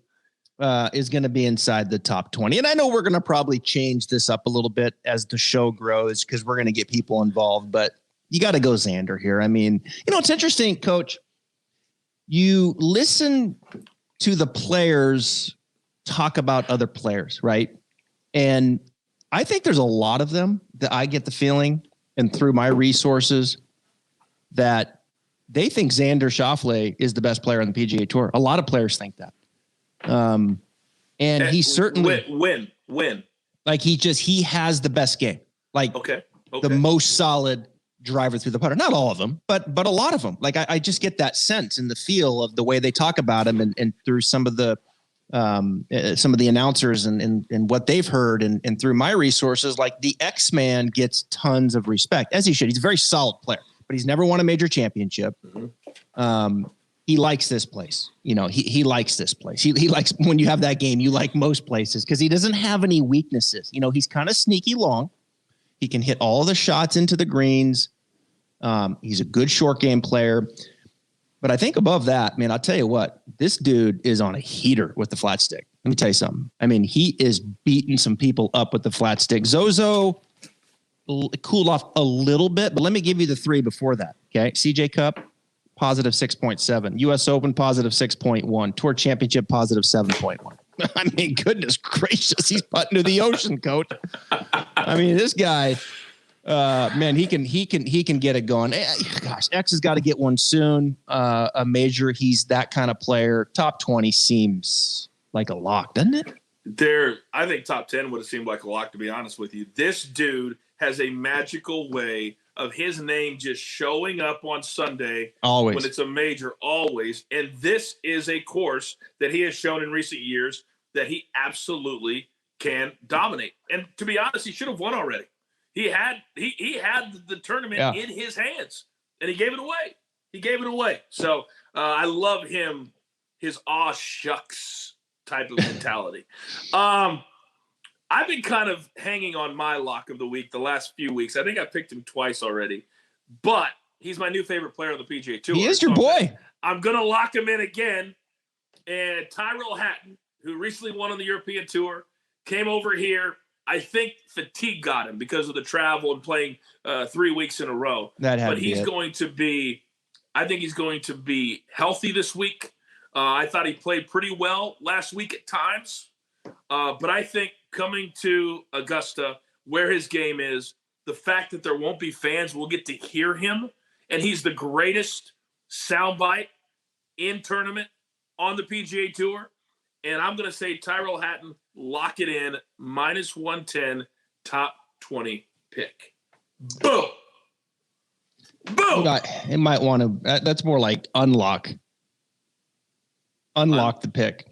is going to be inside the top 20. And I know we're going to probably change this up a little bit as the show grows because we're going to get people involved, but you got to go Xander here. I mean, it's interesting, Coach. You listen to the players talk about other players, right? And I think there's a lot of them that I get the feeling, and through my resources, that they think Xander Schauffele is the best player on the PGA Tour. A lot of players think that. And he certainly win. Like he has the best game. Like the most solid driver through the putter. Not all of them, but a lot of them. Like I just get that sense in the feel of the way they talk about him and through some of the announcers and what they've heard and through my resources, like the X-Man gets tons of respect, as he should. He's a very solid player, but he's never won a major championship. Mm-hmm. He likes this place. He likes this place. He likes when you have that game, you like most places because he doesn't have any weaknesses. He's kind of sneaky long. He can hit all the shots into the greens. He's a good short game player. But I think above that, man, I'll tell you what, this dude is on a heater with the flat stick. Let me tell you something. I mean, he is beating some people up with the flat stick. Zozo cooled off a little bit, but let me give you the 3 before that. Okay. CJ Cup, positive 6.7. US Open, positive 6.1. Tour Championship, positive 7.1. I mean, goodness gracious, he's putting to the ocean, Coach. I mean, this guy, man, he can get it going. Gosh, X has got to get one soon. A major. He's that kind of player. Top 20 seems like a lock, doesn't it? I think top 10 would have seemed like a lock, to be honest with you. This dude has a magical way of his name just showing up on Sunday. Always. When it's a major, always. And this is a course that he has shown in recent years that he absolutely can dominate. And to be honest, he should have won already. He had the tournament in his hands, and he gave it away. So I love him, his aw shucks type of mentality. I've been kind of hanging on my lock of the week the last few weeks. I think I picked him twice already, but he's my new favorite player on the PGA Tour. He is your boy. I'm going to lock him in again. And Tyrell Hatton, who recently won on the European Tour, came over here. I think fatigue got him because of the travel and playing 3 weeks in a row. I think he's going to be healthy this week. I thought he played pretty well last week at times. But I think coming to Augusta, where his game is, the fact that there won't be fans, we'll get to hear him. And he's the greatest soundbite in tournament on the PGA Tour. And I'm going to say Tyrell Hatton, lock it in, -110, top 20 pick. Boom. Boom. It might want to, that's more like unlock the pick.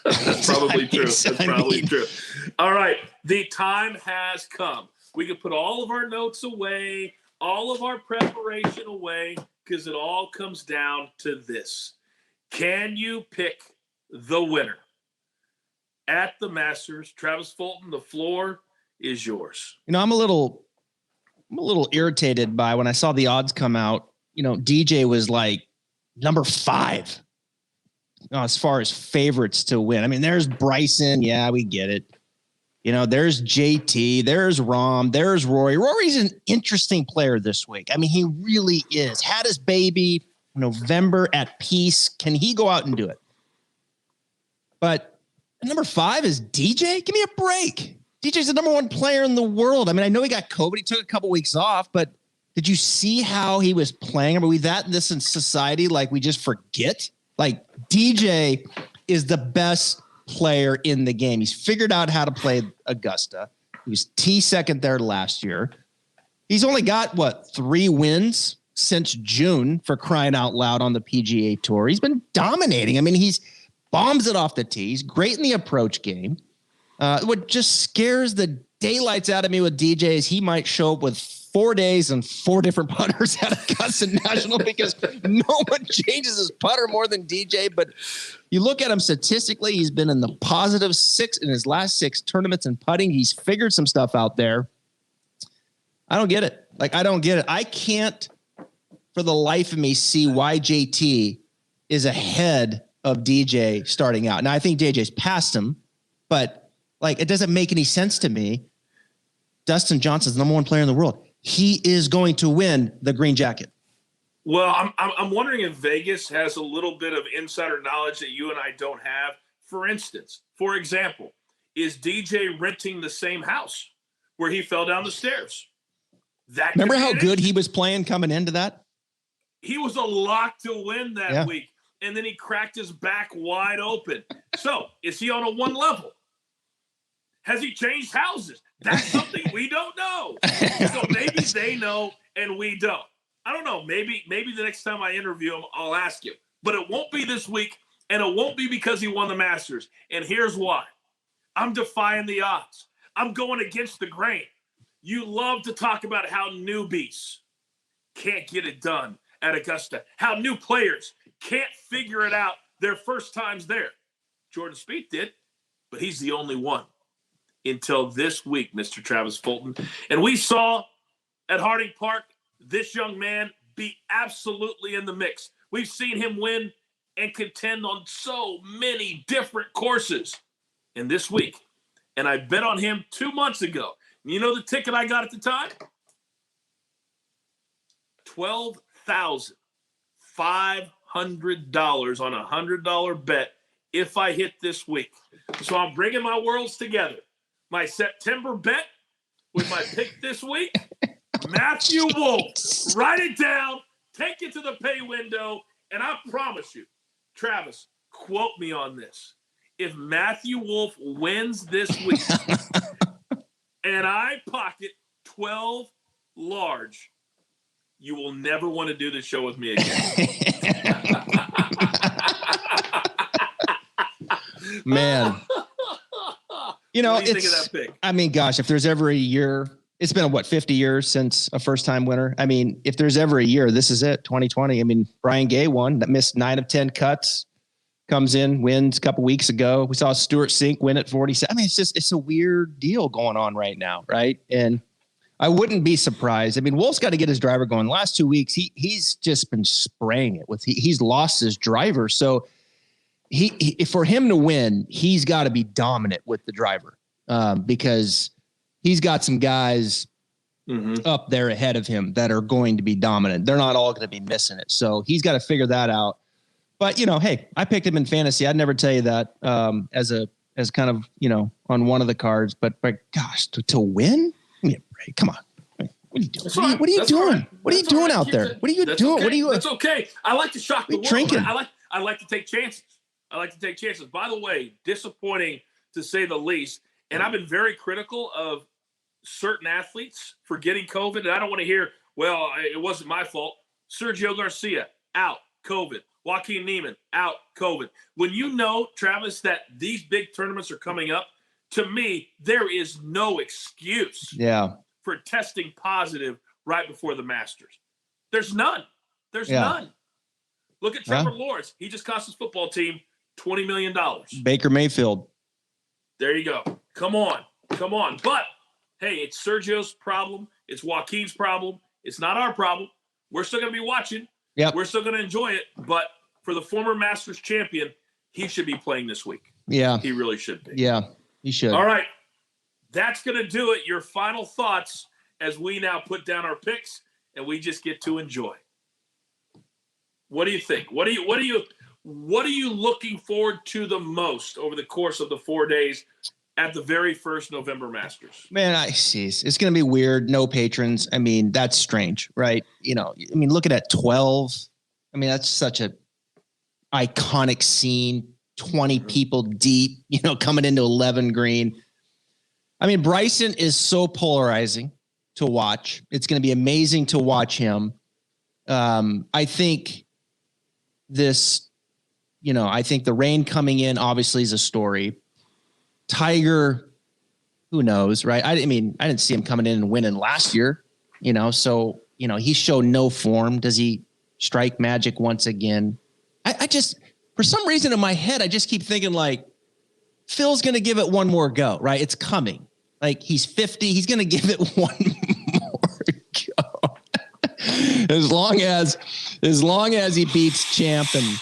That's probably true. That's probably true. All right. The time has come. We can put all of our notes away, all of our preparation away, because it all comes down to this. Can you pick the winner at the Masters? Travis Fulton, the floor is yours. I'm a little irritated by when I saw the odds come out. DJ was like number 5 as far as favorites to win. I mean, there's Bryson. Yeah, we get it. There's JT, there's Rahm, there's Rory. Rory's an interesting player this week. I mean, he really is. Had his baby November at peace. Can he go out and do it? But number 5 is DJ. Give me a break. DJ's the number 1 player in the world. I mean, I know he got COVID. He took a couple weeks off, but did you see how he was playing? Are we this in society? Like we just forget? Like DJ is the best player in the game. He's figured out how to play Augusta. He was T2 there last year. He's only got 3 wins since June, for crying out loud, on the PGA Tour. He's been dominating. I mean, he's bombs it off the tee. He's great in the approach game. What just scares the daylights out of me with DJ is he might show up with 4 days and 4 different putters at Augusta National because no one changes his putter more than DJ. But you look at him statistically, he's been in the positive 6 in his last 6 tournaments in putting. He's figured some stuff out there. I don't get it. I don't get it. I can't for the life of me see why JT is ahead of DJ starting out. Now, I think DJ's passed him, but it doesn't make any sense to me. Dustin Johnson's the number 1 player in the world. He is going to win the green jacket. Well, I'm wondering if Vegas has a little bit of insider knowledge that you and I don't have. For instance, for example, is DJ renting the same house where he fell down the stairs? Remember how good he was playing coming into that? He was a lock to win that week, and then he cracked his back wide open. So, is he on a 1 level? Has he changed houses? That's something we don't know. So maybe they know and we don't. I don't know. Maybe the next time I interview him, I'll ask him. But it won't be this week, and it won't be because he won the Masters. And here's why. I'm defying the odds. I'm going against the grain. You love to talk about how newbies can't get it done at Augusta, how new players can't figure it out their first times there. Jordan Spieth did, but he's the only one. Until this week, Mr. Travis Fulton. And we saw at Harding Park this young man be absolutely in the mix. We've seen him win and contend on so many different courses. And this week, and I bet on him 2 months ago. You know the ticket I got at the time? $12,500 on a $100 bet if I hit this week. So I'm bringing my worlds together. My September bet with my pick this week, Matthew Wolf. Write it down, take it to the pay window, and I promise you, Travis, quote me on this. if Matthew Wolff wins this week and I pocket 12 large, you will never want to do this show with me again. Man. You know, what do you think of that pick? I mean, gosh, if there's ever a year, it's been, 50 years since a first-time winner. I mean, if there's ever a year, this is it, 2020. I mean, Brian Gay won, that missed 9 of 10 cuts, comes in, wins a couple weeks ago. We saw Stuart Sink win at 47. I mean, it's a weird deal going on right now, right? And I wouldn't be surprised. I mean, Wolf's got to get his driver going. The last 2 weeks, he's just been spraying it he's lost his driver. So he for him to win, he's got to be dominant with the driver because he's got some guys up there ahead of him that are going to be dominant. They're not all going to be missing it. So he's got to figure that out. But, hey, I picked him in fantasy. I'd never tell you that as kind of, on one of the cards. But gosh, to win? Give me a break. Come on. What are you doing? What are you doing? Right. What are you doing out there? What are you doing? Okay. What are you? That's okay. I like to shock the world. Drinking. I like to take chances. By the way, disappointing to say the least. And I've been very critical of certain athletes for getting COVID. And I don't want to hear, well, it wasn't my fault. Sergio Garcia, out, COVID. Joaquin Neiman, out, COVID. When you know, Travis, that these big tournaments are coming up, to me, there is no excuse for testing positive right before the Masters. There's none. None. Look at Trevor Lawrence. He just cost his football team $20 million. Baker Mayfield. There you go. Come on. But, hey, it's Sergio's problem. It's Joaquin's problem. It's not our problem. We're still going to be watching. Yep. We're still going to enjoy it. But for the former Masters champion, he should be playing this week. Yeah. He really should be. Yeah, he should. All right. That's going to do it. Your final thoughts as we now put down our picks and we just get to enjoy. What do you think? What are you looking forward to the most over the course of the 4 days at the very first November Masters? Man, it's going to be weird. No patrons. I mean, that's strange, right? Looking at 12. I mean, that's such a iconic scene. 20 people deep, coming into 11 green. I mean, Bryson is so polarizing to watch. It's going to be amazing to watch him. I think I think the rain coming in obviously is a story. Tiger, who knows, right? I didn't see him coming in and winning last year, so, he showed no form. Does he strike magic once again? I just, for some reason in my head, I just keep thinking like Phil's going to give it one more go, right? It's coming. Like he's 50. He's going to give it one more go. as long as he beats Champ and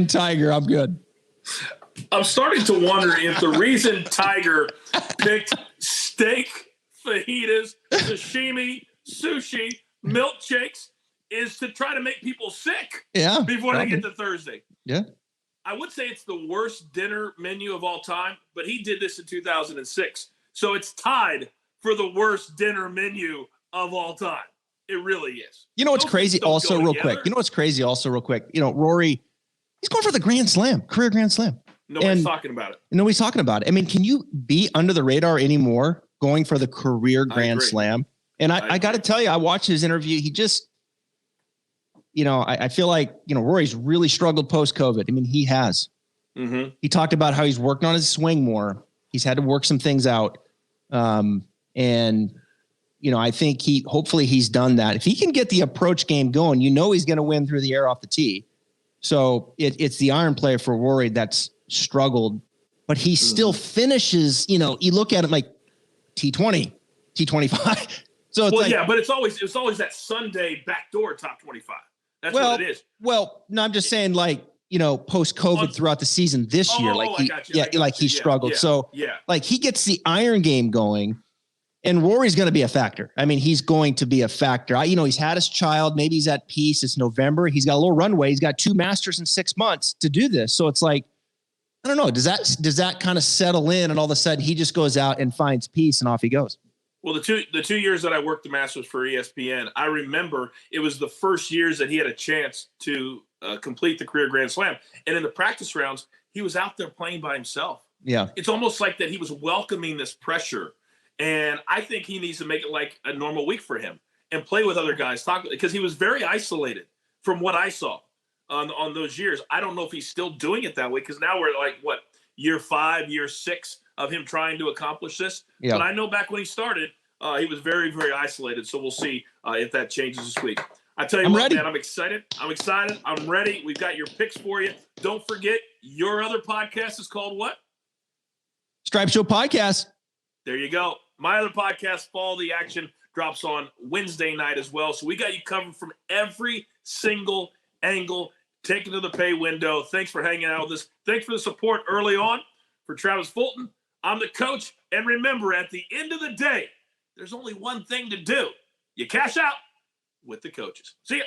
Tiger, I'm good. I'm starting to wonder if the reason Tiger picked steak, fajitas, sashimi, sushi, milkshakes is to try to make people sick before they get to Thursday. Yeah. I would say it's the worst dinner menu of all time, but he did this in 2006. So it's tied for the worst dinner menu of all time. It really is. You know what's crazy also real quick? Rory, he's going for the Grand Slam, career Grand Slam. Nobody's talking about it. Nobody's talking about it. I mean, can you be under the radar anymore going for the career Grand Slam? And I got to tell you, I watched his interview. He just, I feel like, Rory's really struggled post-COVID. I mean, he has. Mm-hmm. He talked about how he's worked on his swing more. He's had to work some things out. I think hopefully he's done that. If he can get the approach game going, he's going to win through the air off the tee. So it's the iron play for Rory that's struggled, but he still finishes, you look at it like T20, T25. So it's but it's always that Sunday backdoor top 25. That's what it is. Well, no, I'm just saying post-COVID throughout the season this year, he struggled. He gets the iron game going. And Rory's going to be a factor. I mean, he's going to be a factor. He's had his child. Maybe he's at peace. It's November. He's got a little runway. He's got 2 Masters in 6 months to do this. So it's like, I don't know. Does that kind of settle in and all of a sudden he just goes out and finds peace and off he goes? Well, the two years that I worked the Masters for ESPN, I remember it was the first years that he had a chance to complete the career Grand Slam. And in the practice rounds, he was out there playing by himself. Yeah. It's almost like that he was welcoming this pressure. And I think he needs to make it like a normal week for him and play with other guys, because he was very isolated from what I saw on those years. I don't know if he's still doing it that way, because now we're like, what, year 5, year 6 of him trying to accomplish this. Yeah. But I know back when he started, he was very, very isolated. So we'll see if that changes this week. I tell you what, man, I'm excited. I'm ready. We've got your picks for you. Don't forget, your other podcast is called what? Stripe Show Podcast. There you go. My other podcast, Follow the Action, drops on Wednesday night as well. So we got you covered from every single angle. Take it to the pay window. Thanks for hanging out with us. Thanks for the support early on. For Travis Fulton, I'm the coach. And remember, at the end of the day, there's only one thing to do. You cash out with the coaches. See ya.